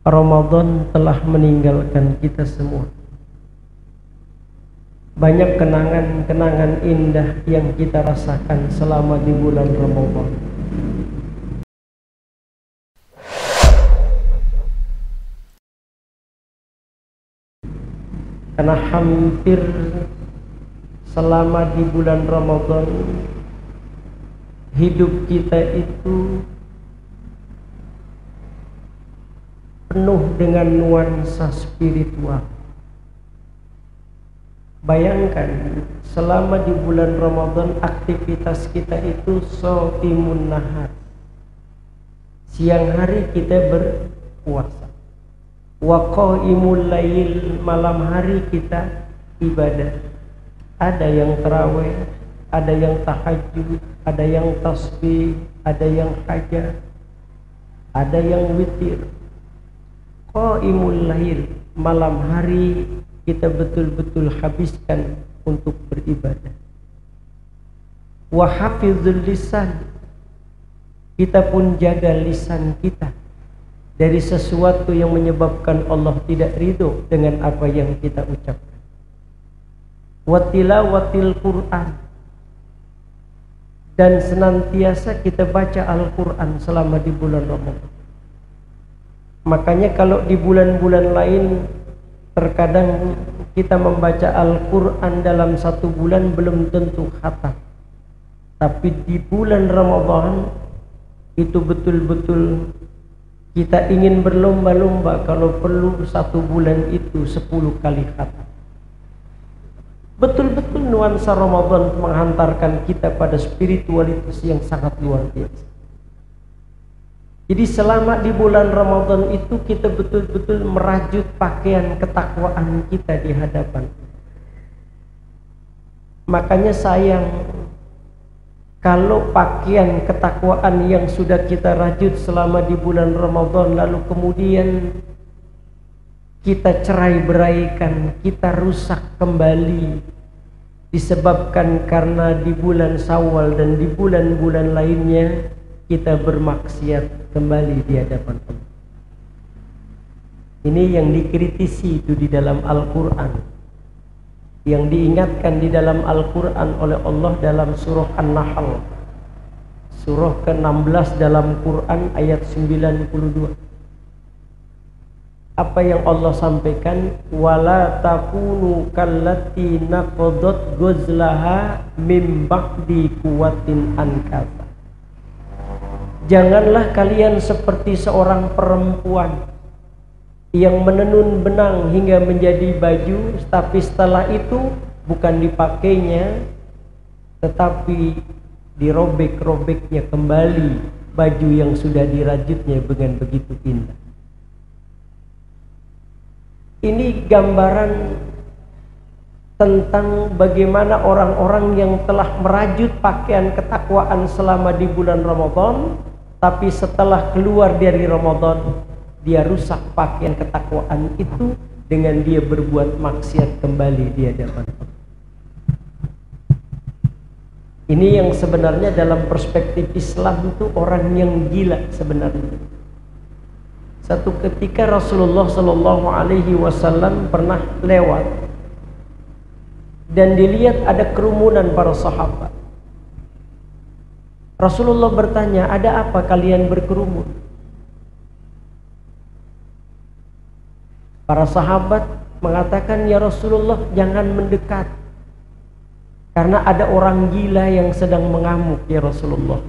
Ramadan telah meninggalkan kita semua. Banyak kenangan-kenangan indah yang kita rasakan selama di bulan Ramadan. Karena hampir selama di bulan Ramadan hidup kita itu penuh dengan nuansa spiritual. Bayangkan selama di bulan Ramadan aktivitas kita itu shaumun nahar. Siang hari kita berpuasa. Wa qaimul lail, malam hari kita ibadah. Ada yang tarawih, ada yang tahajud, ada yang tasbih, ada yang hajat, ada yang witir. Qaimul lail, malam hari kita betul-betul habiskan untuk beribadah. Wa hafizul lisan, kita pun jaga lisan kita dari sesuatu yang menyebabkan Allah tidak ridho dengan apa yang kita ucapkan. Wa tilawatil Quran, dan senantiasa kita baca Al-Quran selama di bulan Ramadan. Makanya kalau di bulan-bulan lain terkadang kita membaca Al-Quran dalam satu bulan belum tentu khatam. Tapi di bulan Ramadan itu betul-betul kita ingin berlomba-lomba, kalau perlu satu bulan itu 10 kali khatam. Betul-betul nuansa Ramadan menghantarkan kita pada spiritualitas yang sangat luar biasa. Jadi selama di bulan Ramadan itu kita betul-betul merajut pakaian ketakwaan kita di hadapan. Makanya sayang kalau pakaian ketakwaan yang sudah kita rajut selama di bulan Ramadan lalu kemudian kita cerai-beraikan, kita rusak kembali disebabkan karena di bulan Syawal dan di bulan-bulan lainnya kita bermaksiat kembali di hadapan Allah. Ini yang dikritisi itu di dalam Al-Quran, yang diingatkan di dalam Al-Quran oleh Allah dalam surah An-Nahl, surah ke-16 dalam Quran ayat 92. Apa yang Allah sampaikan? Wala takunu kallati naqadat ghazlaha mim ba'di quwwatin ankasa. Janganlah kalian seperti seorang perempuan yang menenun benang hingga menjadi baju, tapi setelah itu bukan dipakainya, tetapi dirobek-robeknya kembali baju yang sudah dirajutnya dengan begitu indah. Ini gambaran tentang bagaimana orang-orang yang telah merajut pakaian ketakwaan selama di bulan Ramadan, tapi setelah keluar dari Ramadan dia rusak pakaian ketakwaan itu dengan dia berbuat maksiat kembali di hadapan Allah. Ini yang sebenarnya dalam perspektif Islam itu orang yang gila sebenarnya. Satu ketika Rasulullah Shallallahu Alaihi Wasallam pernah lewat dan dilihat ada kerumunan para sahabat. Rasulullah bertanya, ada apa kalian berkerumun? Para sahabat mengatakan, ya Rasulullah, jangan mendekat, karena ada orang gila yang sedang mengamuk ya Rasulullah.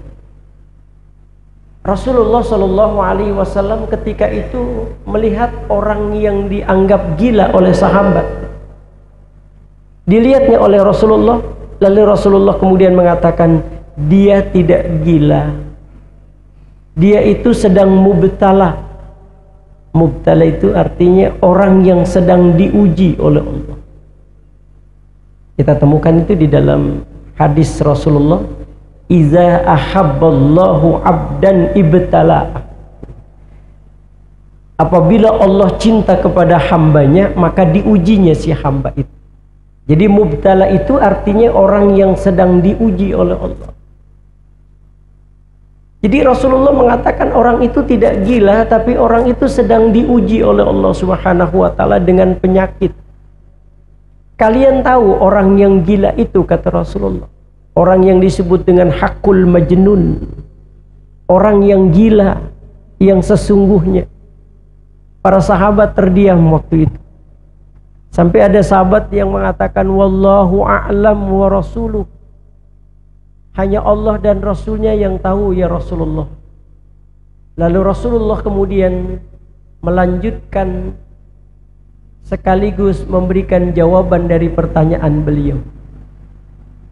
Rasulullah Shallallahu Alaihi Wasallam ketika itu melihat orang yang dianggap gila oleh sahabat. Dilihatnya oleh Rasulullah, lalu Rasulullah kemudian mengatakan, dia tidak gila, dia itu sedang mubtala. Mubtala itu artinya orang yang sedang diuji oleh Allah. Kita temukan itu di dalam hadis Rasulullah, iza ahabballahu abdan ibtala. Apabila Allah cinta kepada hambanya, maka diujinya si hamba itu. Jadi mubtala itu artinya orang yang sedang diuji oleh Allah. Jadi Rasulullah mengatakan orang itu tidak gila, tapi orang itu sedang diuji oleh Allah Subhanahu wa taala dengan penyakit. Kalian tahu orang yang gila itu, kata Rasulullah, orang yang disebut dengan hakul majnun, orang yang gila yang sesungguhnya. Para sahabat terdiam waktu itu. Sampai ada sahabat yang mengatakan wallahu a'lam wa rasuluh. Hanya Allah dan Rasulnya yang tahu ya Rasulullah. Lalu Rasulullah kemudian melanjutkan sekaligus memberikan jawaban dari pertanyaan beliau.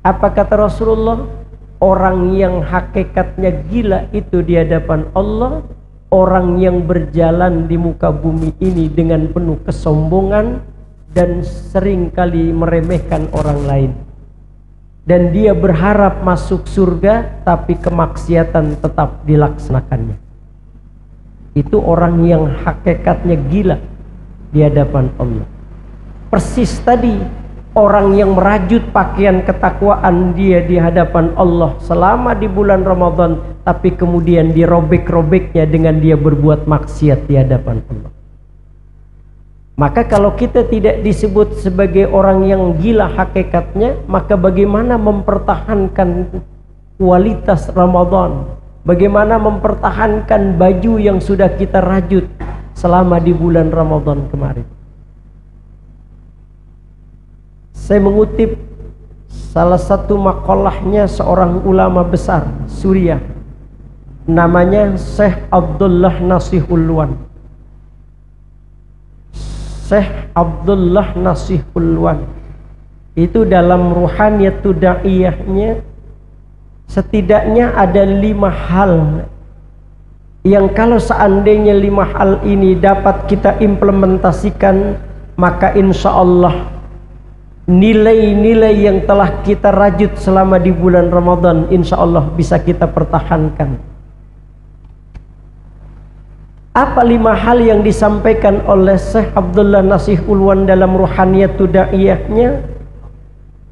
Apa kata Rasulullah? Orang yang hakikatnya gila itu di hadapan Allah, orang yang berjalan di muka bumi ini dengan penuh kesombongan dan seringkali meremehkan orang lain. Dan dia berharap masuk surga, tapi kemaksiatan tetap dilaksanakannya. Itu orang yang hakikatnya gila di hadapan Allah. Persis tadi, orang yang merajut pakaian ketakwaan dia di hadapan Allah selama di bulan Ramadan, tapi kemudian dirobek-robeknya dengan dia berbuat maksiat di hadapan Allah. Maka kalau kita tidak disebut sebagai orang yang gila hakikatnya, maka bagaimana mempertahankan kualitas Ramadan? Bagaimana mempertahankan baju yang sudah kita rajut selama di bulan Ramadan kemarin? Saya mengutip salah satu makalahnya seorang ulama besar Suriah, namanya Syekh Abdullah Nasihulwan. Syekh Abdullah Nasihulwan itu dalam Ruhaniyatu Da'iyahnya setidaknya ada 5 hal yang kalau seandainya 5 hal ini dapat kita implementasikan, maka insya Allah nilai-nilai yang telah kita rajut selama di bulan Ramadan insya Allah bisa kita pertahankan. Apa 5 hal yang disampaikan oleh Syekh Abdullah Nasihulwan dalam Ruhaniyatu Da'iyahnya?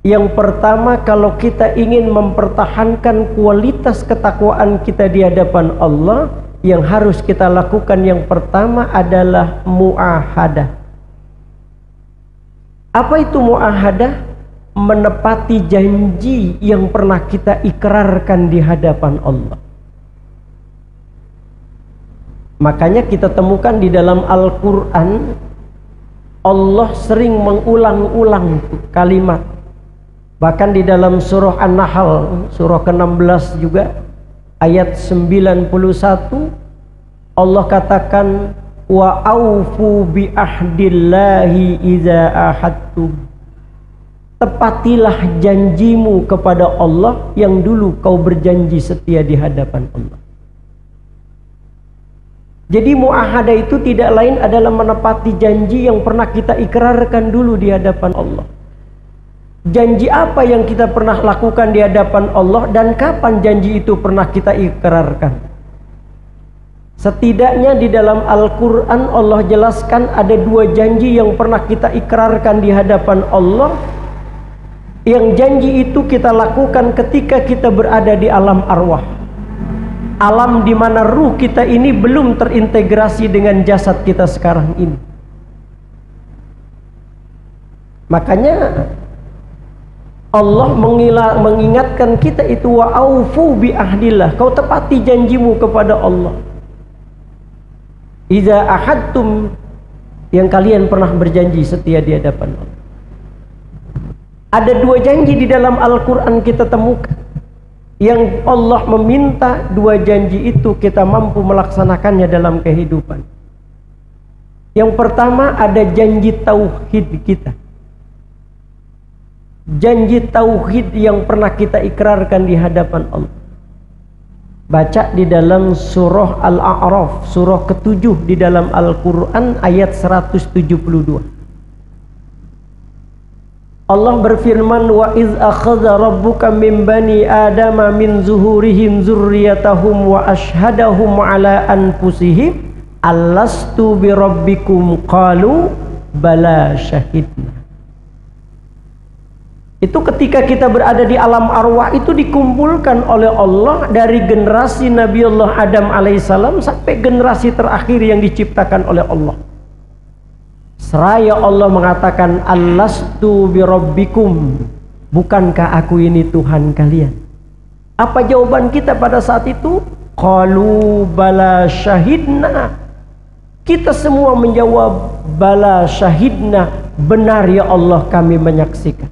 Yang pertama, kalau kita ingin mempertahankan kualitas ketakwaan kita di hadapan Allah, yang harus kita lakukan yang pertama adalah mu'ahadah. Apa itu mu'ahadah? Menepati janji yang pernah kita ikrarkan di hadapan Allah. Makanya kita temukan di dalam Al-Quran, Allah sering mengulang-ulang kalimat. Bahkan di dalam surah An-Nahl, surah ke-16 juga, ayat 91, Allah katakan, wa aufu bi ahdillahi idza ahadtum. Tepatilah janjimu kepada Allah yang dulu kau berjanji setia di hadapan Allah. Jadi mu'ahadah itu tidak lain adalah menepati janji yang pernah kita ikrarkan dulu di hadapan Allah. Janji apa yang kita pernah lakukan di hadapan Allah dan kapan janji itu pernah kita ikrarkan? Setidaknya di dalam Al-Quran Allah jelaskan ada 2 janji yang pernah kita ikrarkan di hadapan Allah. Yang janji itu kita lakukan ketika kita berada di alam arwah. Alam di mana ruh kita ini belum terintegrasi dengan jasad kita sekarang ini. Makanya Allah mengingatkan kita itu wa aufu bi ahdillah. Kau tepati janjimu kepada Allah. Idza ahadtum, yang kalian pernah berjanji setia di hadapan Allah. Ada 2 janji di dalam Al-Quran kita temukan. Yang Allah meminta 2 janji itu kita mampu melaksanakannya dalam kehidupan. Yang pertama ada janji tauhid kita. Janji tauhid yang pernah kita ikrarkan di hadapan Allah. Baca di dalam surah Al-A'raf, surah ke-7 di dalam Al-Quran ayat 172. Allah berfirman, wa iz akhadha rabbuka min bani adama min zuhurihim zurriyatahum wa ashhadahum ala anfusihim alastu bi rabbikum qalu bala syahidna. Itu ketika kita berada di alam arwah itu dikumpulkan oleh Allah dari generasi Nabiullah Adam alaihissalam sampai generasi terakhir yang diciptakan oleh Allah. Seraya Allah mengatakan, Alastu birabbikum, bukankah aku ini Tuhan kalian? Apa jawaban kita pada saat itu? Qalu bala syahidna. Kita semua menjawab bala syahidna, benar ya Allah kami menyaksikan.